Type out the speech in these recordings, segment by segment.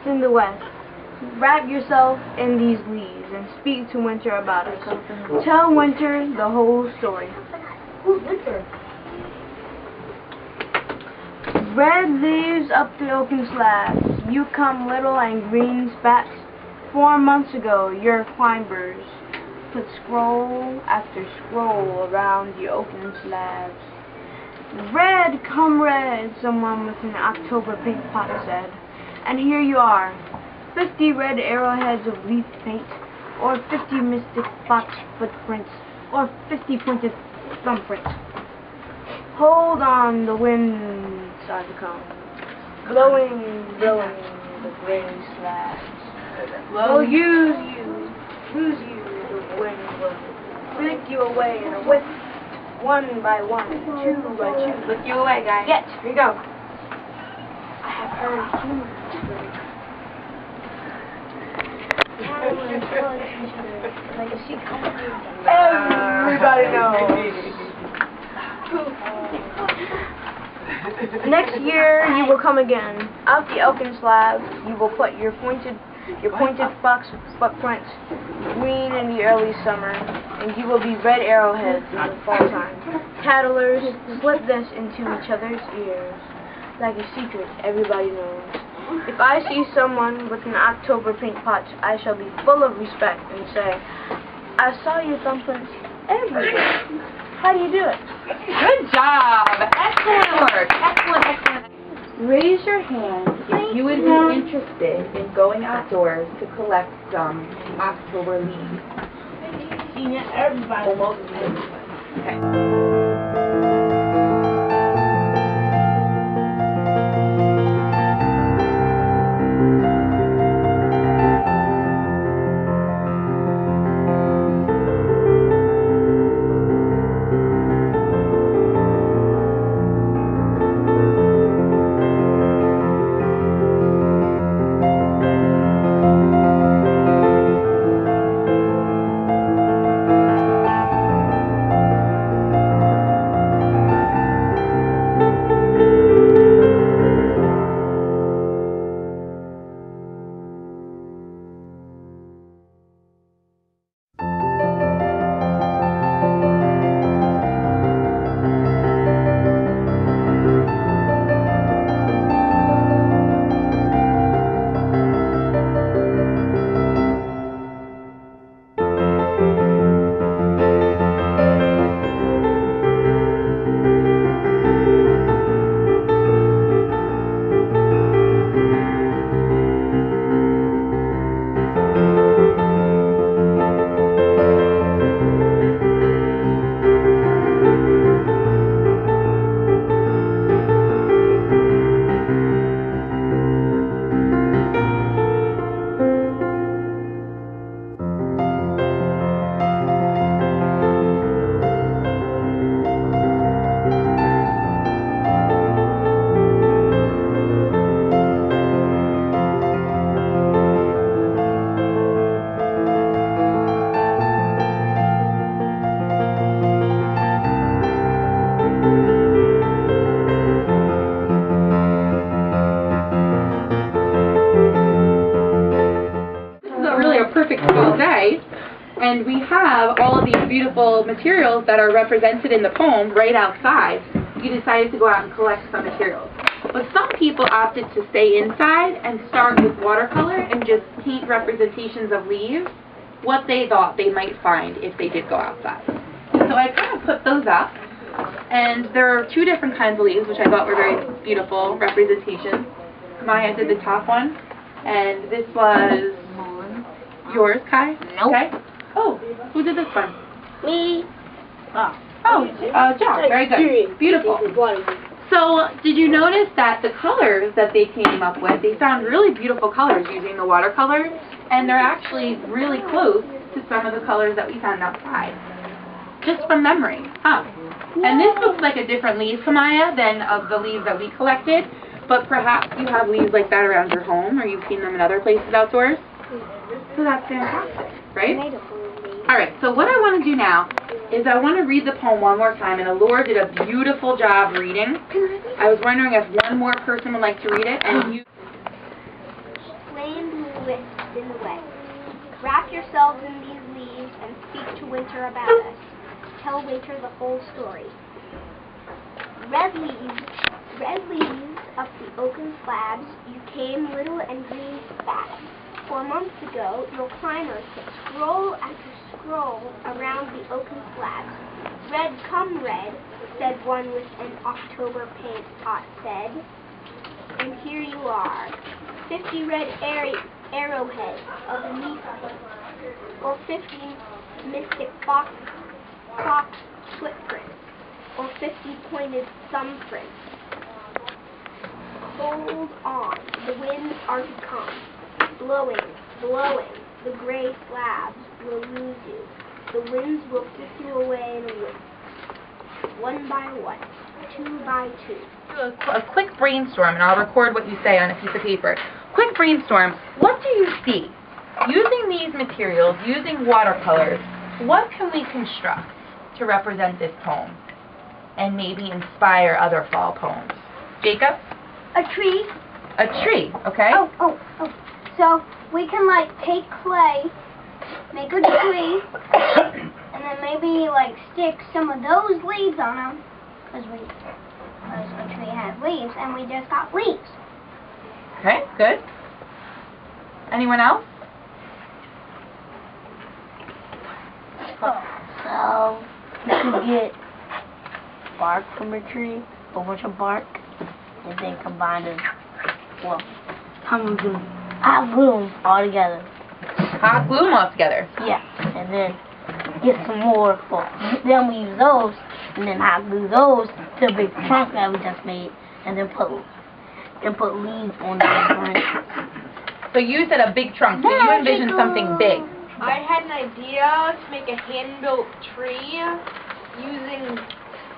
in the west. Wrap yourself in these leaves and speak to winter about us. Tell winter the whole story. Who's winter? Red leaves up the oaken slabs. You come little and green spats. 4 months ago, your climbers put scroll after scroll around the oaken slabs. Red, come red, someone with an October pink pot said. And here you are, 50 red arrowheads of leaf paint, or 50 mystic fox footprints, or 50 pointed thumbprints. Hold on, the winds are to come, blowing the gray slabs. Oh, lose you, the wind will flick you away in a whiff, 1 by 1, 2 by 2. Flick you away, guys. Get, here you go. I have heard humans like a sea company. Everybody knows. Next year you will come again. Out the oaken slab you will put your pointed fox footprints, green in the early summer, and you will be red arrowheads in the fall time. Tattlers, slip this into each other's ears, like a secret everybody knows. If I see someone with an October pink pot, I shall be full of respect and say, I saw your thumbprints everywhere. How do you do it? Good job! Excellent work! Excellent. Raise your hand if you would be interested in going outdoors to collect some October leaves. Seen it, everybody. Almost everybody. Okay. Perfect fall day, and we have all of these beautiful materials that are represented in the poem right outside. We decided to go out and collect some materials. But some people opted to stay inside and start with watercolor and just paint representations of leaves, what they thought they might find if they did go outside. So I kind of put those up, and there are 2 different kinds of leaves, which I thought were very beautiful representations. Maya did the top one, and this was yours, Kai? Nope. Okay. Oh, who did this one? Me. John. Very good. Beautiful. So, did you notice that the colors that they came up with, they found really beautiful colors using the watercolor, and they're actually really close to some of the colors that we found outside, just from memory, huh? And this looks like a different leaf, Kamaya, than of the leaves that we collected, but perhaps you have leaves like that around your home, or you've seen them in other places outdoors. So that's fantastic, right? Alright, so what I want to do now is I want to read the poem one more time, and Allure did a beautiful job reading. I was wondering if one more person would like to read it, and you... Wrap yourselves in these leaves and speak to winter about us. Tell winter the whole story. Red leaves up the oaken slabs, you came little and green fat. 4 months ago, your climbers put scroll after scroll around the oaken slabs. Red come red, said one with an October paint pot said. And here you are, 50 red arrowheads of leaf paint, or 50 mystic fox footprints, or 50 pointed thumbprints. Hold on, the winds are to come. Blowing, blowing, the gray slabs will lose you. The winds will kick you away in a whip. 1 by 1, 2 by 2. Do a quick brainstorm, and I'll record what you say on a piece of paper. Quick brainstorm. What do you see? Using these materials, using watercolors, what can we construct to represent this poem and maybe inspire other fall poems? Jacob? A tree. A tree, okay. Oh. So we can like take clay, make a tree, and then maybe like stick some of those leaves on them, because a tree has leaves, and we just got leaves. Okay, good. Anyone else? So you can get bark from a tree, a bunch of bark, and then combine them. Well, hot glue them all together. Hot glue them all together. Yeah, and then get some more. Then we use those, and then hot glue those to the big trunk that we just made, and then put leaves on the branches. So you said a big trunk, so you envisioned something big. I had an idea to make a hand-built tree using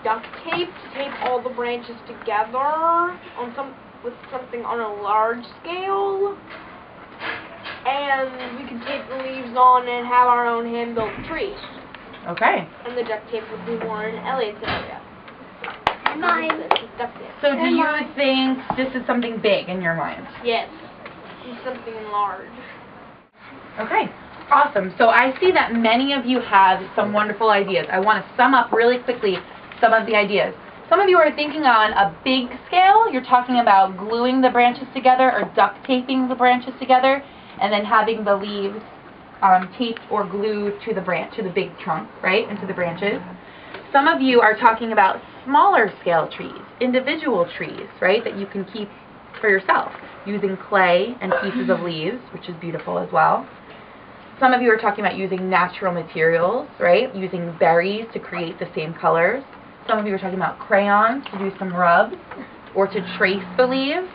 duct tape to tape all the branches together with something on a large scale. And we could tape the leaves on and have our own hand-built tree. Okay. And the duct tape would be more in Elliot's area. Mine. So do you think this is something big in your mind? Yes. It's something large. Okay. Awesome. So I see that many of you have some wonderful ideas. I want to sum up really quickly some of the ideas. Some of you are thinking on a big scale. You're talking about gluing the branches together or duct taping the branches together and then having the leaves taped or glued to the big trunk, right, and to the branches. Some of you are talking about smaller scale trees, individual trees, right, that you can keep for yourself using clay and pieces of leaves, which is beautiful as well. Some of you are talking about using natural materials, right, using berries to create the same colors. Some of you are talking about crayons to do some rubs or to trace the leaves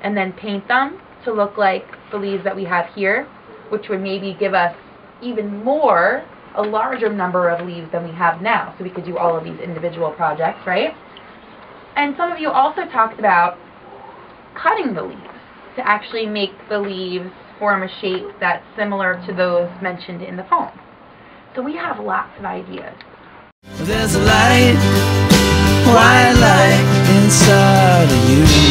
and then paint them to look like the leaves that we have here, which would maybe give us even more, a larger number of leaves than we have now, so we could do all of these individual projects, right? And some of you also talked about cutting the leaves to actually make the leaves form a shape that's similar to those mentioned in the poem. So we have lots of ideas. There's a light, white light inside of you.